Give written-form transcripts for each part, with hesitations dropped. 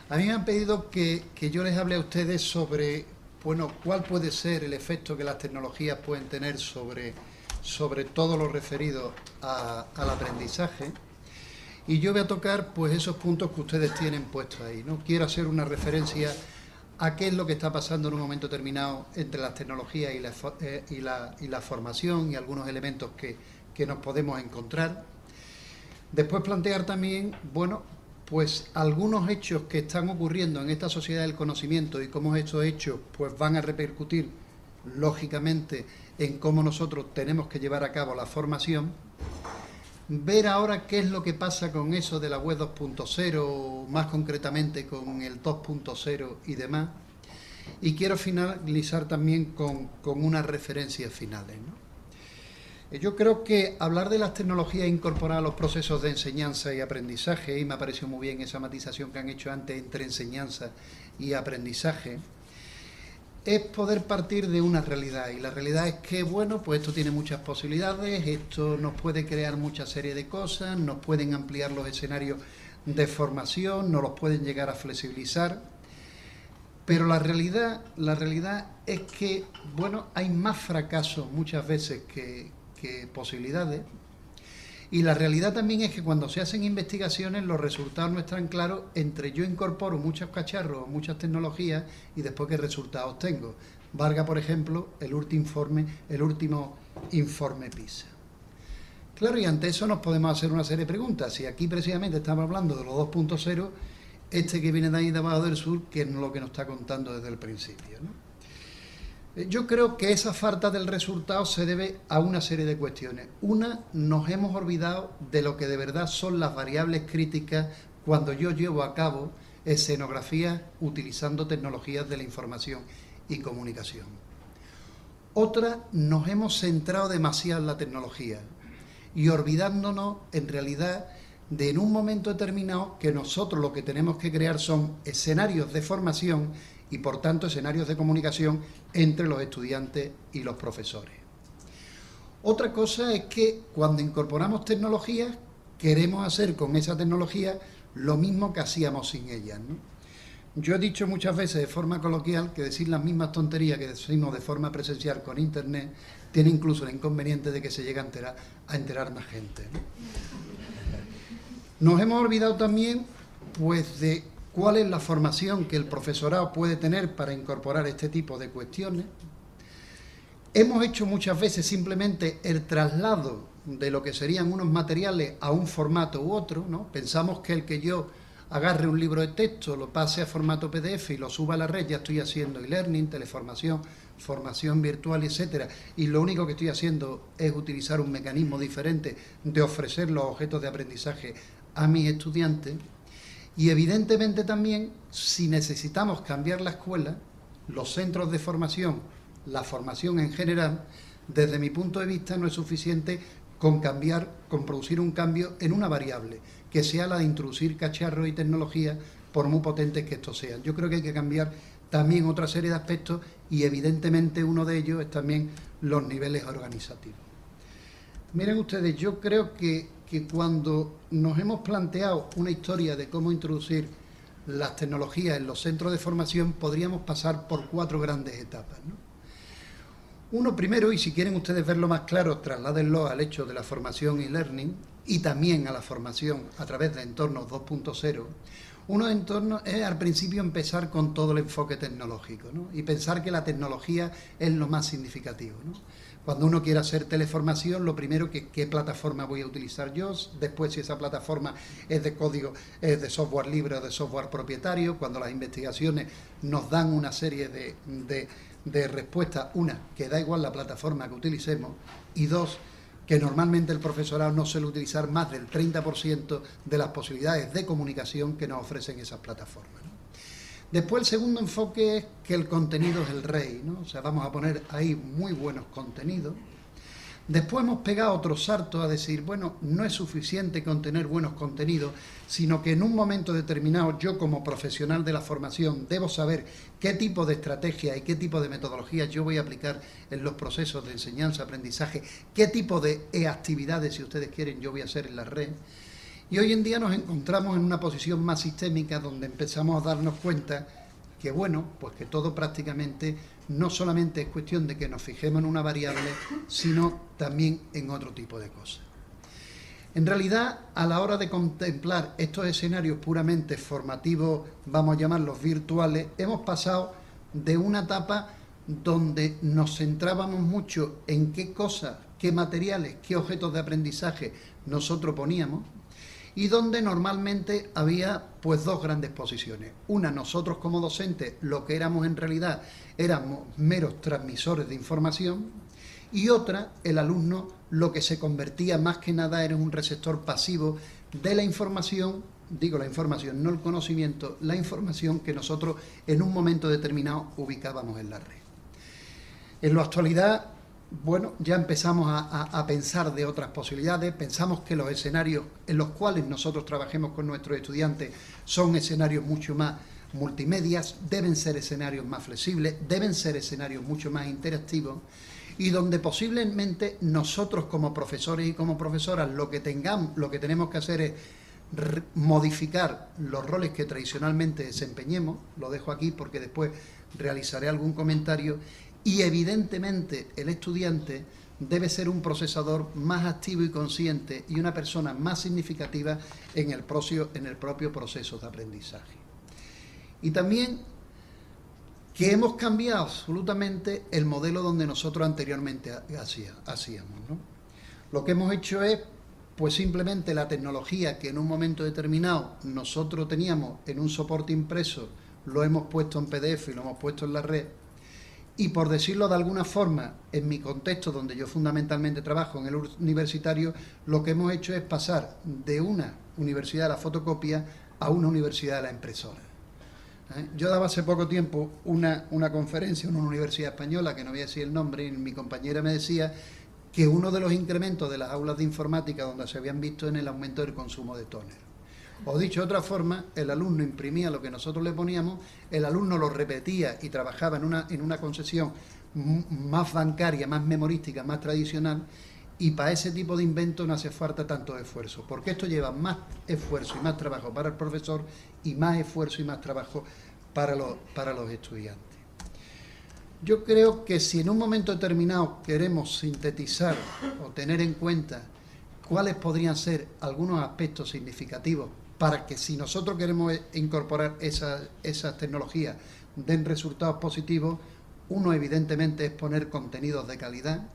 A mí me han pedido que yo les hable a ustedes sobre, bueno, cuál puede ser el efecto que las tecnologías pueden tener sobre todo lo referido al aprendizaje. Y yo voy a tocar pues esos puntos que ustedes tienen puestos ahí, ¿no? Quiero hacer una referencia a qué es lo que está pasando en un momento determinado entre las tecnologías y la formación y algunos elementos que nos podemos encontrar. Después plantear también, bueno, pues algunos hechos que están ocurriendo en esta sociedad del conocimiento y cómo estos hechos pues van a repercutir lógicamente en cómo nosotros tenemos que llevar a cabo la formación. Ver ahora qué es lo que pasa con eso de la web 2.0, más concretamente con el 2.0 y demás. Y quiero finalizar también con unas referencias finales, ¿no? Yo creo que hablar de las tecnologías incorporadas a los procesos de enseñanza y aprendizaje, y me ha parecido muy bien esa matización que han hecho antes entre enseñanza y aprendizaje, es poder partir de una realidad. Y la realidad es que, bueno, pues esto tiene muchas posibilidades, esto nos puede crear mucha serie de cosas, nos pueden ampliar los escenarios de formación, nos los pueden llegar a flexibilizar. Pero la realidad es que, bueno, hay más fracasos muchas veces que posibilidades. Y la realidad también es que cuando se hacen investigaciones los resultados no están claros entre yo incorporo muchos cacharros, muchas tecnologías y después qué resultados tengo. Valga, por ejemplo, el último informe PISA. Claro, y ante eso nos podemos hacer una serie de preguntas. Si aquí precisamente estamos hablando de los 2.0, este que viene de ahí de abajo del sur, que es lo que nos está contando desde el principio, ¿no? Yo creo que esa falta del resultado se debe a una serie de cuestiones. Una, nos hemos olvidado de lo que de verdad son las variables críticas cuando yo llevo a cabo escenografías utilizando tecnologías de la información y comunicación. Otra, nos hemos centrado demasiado en la tecnología y olvidándonos en realidad de en un momento determinado que nosotros lo que tenemos que crear son escenarios de formación y por tanto escenarios de comunicación entre los estudiantes y los profesores. Otra cosa es que cuando incorporamos tecnologías, queremos hacer con esa tecnología lo mismo que hacíamos sin ellas, ¿no? Yo he dicho muchas veces de forma coloquial que decir las mismas tonterías que decimos de forma presencial con Internet tiene incluso el inconveniente de que se llega a enterar más gente, ¿no? Nos hemos olvidado también pues de cuál es la formación que el profesorado puede tener para incorporar este tipo de cuestiones. Hemos hecho muchas veces simplemente el traslado de lo que serían unos materiales a un formato u otro, ¿no? Pensamos que el que yo agarre un libro de texto, lo pase a formato PDF y lo suba a la red, ya estoy haciendo e-learning, teleformación, formación virtual, etcétera, y lo único que estoy haciendo es utilizar un mecanismo diferente de ofrecer los objetos de aprendizaje a mis estudiantes. Y evidentemente también, si necesitamos cambiar la escuela, los centros de formación, la formación en general, desde mi punto de vista no es suficiente con producir un cambio en una variable, que sea la de introducir cacharros y tecnologías, por muy potentes que estos sean. Yo creo que hay que cambiar también otra serie de aspectos y evidentemente uno de ellos es también los niveles organizativos. Miren ustedes, yo creo que cuando nos hemos planteado una historia de cómo introducir las tecnologías en los centros de formación, podríamos pasar por 4 grandes etapas, ¿no? Uno primero, y si quieren ustedes verlo más claro, trasládenlo al hecho de la formación y learning y también a la formación a través de entornos 2.0. Uno de entornos es al principio empezar con todo el enfoque tecnológico, ¿no? Y pensar que la tecnología es lo más significativo, ¿no? Cuando uno quiere hacer teleformación, lo primero que qué plataforma voy a utilizar yo, después si esa plataforma es de código, es de software libre o de software propietario, cuando las investigaciones nos dan una serie de respuestas, una, que da igual la plataforma que utilicemos, y dos, que normalmente el profesorado no suele utilizar más del 30% de las posibilidades de comunicación que nos ofrecen esas plataformas, ¿no? Después el segundo enfoque es que el contenido es el rey, ¿no? O sea, vamos a poner ahí muy buenos contenidos. Después hemos pegado otro salto a decir, bueno, no es suficiente con tener buenos contenidos, sino que en un momento determinado yo como profesional de la formación debo saber qué tipo de estrategia y qué tipo de metodologías yo voy a aplicar en los procesos de enseñanza-aprendizaje, qué tipo de actividades, si ustedes quieren, yo voy a hacer en la red. Y hoy en día nos encontramos en una posición más sistémica donde empezamos a darnos cuenta que, bueno, pues que todo prácticamente no solamente es cuestión de que nos fijemos en una variable, sino también en otro tipo de cosas. En realidad, a la hora de contemplar estos escenarios puramente formativos, vamos a llamarlos virtuales, hemos pasado de una etapa donde nos centrábamos mucho en qué cosas, qué materiales, qué objetos de aprendizaje nosotros poníamos, y donde normalmente había pues dos grandes posiciones. Una, nosotros como docentes, lo que éramos en realidad, éramos meros transmisores de información, y otra, el alumno, lo que se convertía más que nada era un receptor pasivo de la información, digo la información, no el conocimiento, la información que nosotros en un momento determinado ubicábamos en la red. En la actualidad, bueno, ya empezamos a pensar de otras posibilidades, pensamos que los escenarios en los cuales nosotros trabajemos con nuestros estudiantes son escenarios mucho más multimedias, deben ser escenarios más flexibles, deben ser escenarios mucho más interactivos, y donde posiblemente nosotros como profesores y como profesoras lo que tenemos que hacer es modificar los roles que tradicionalmente desempeñemos, lo dejo aquí porque después realizaré algún comentario, y evidentemente el estudiante debe ser un procesador más activo y consciente y una persona más significativa en el propio proceso de aprendizaje. Y también que hemos cambiado absolutamente el modelo donde nosotros anteriormente hacíamos, ¿no? Lo que hemos hecho es, pues simplemente la tecnología que en un momento determinado nosotros teníamos en un soporte impreso, lo hemos puesto en PDF y lo hemos puesto en la red, y por decirlo de alguna forma, en mi contexto donde yo fundamentalmente trabajo en el universitario, lo que hemos hecho es pasar de una universidad de la fotocopia a una universidad de la impresora. Yo daba hace poco tiempo una conferencia en una universidad española, que no voy a decir el nombre, y mi compañera me decía que uno de los incrementos de las aulas de informática donde se habían visto en el aumento del consumo de tóner. O dicho de otra forma, el alumno imprimía lo que nosotros le poníamos, el alumno lo repetía y trabajaba en una concepción más bancaria, más memorística, más tradicional, y para ese tipo de invento no hace falta tanto esfuerzo, porque esto lleva más esfuerzo y más trabajo para el profesor y más esfuerzo y más trabajo para los estudiantes. Yo creo que si en un momento determinado queremos sintetizar o tener en cuenta cuáles podrían ser algunos aspectos significativos para que si nosotros queremos incorporar esas tecnologías den resultados positivos, uno evidentemente es poner contenidos de calidad.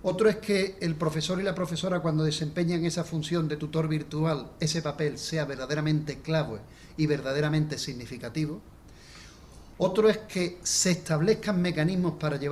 Otro es que el profesor y la profesora, cuando desempeñan esa función de tutor virtual, ese papel sea verdaderamente clave y verdaderamente significativo. Otro es que se establezcan mecanismos para llevar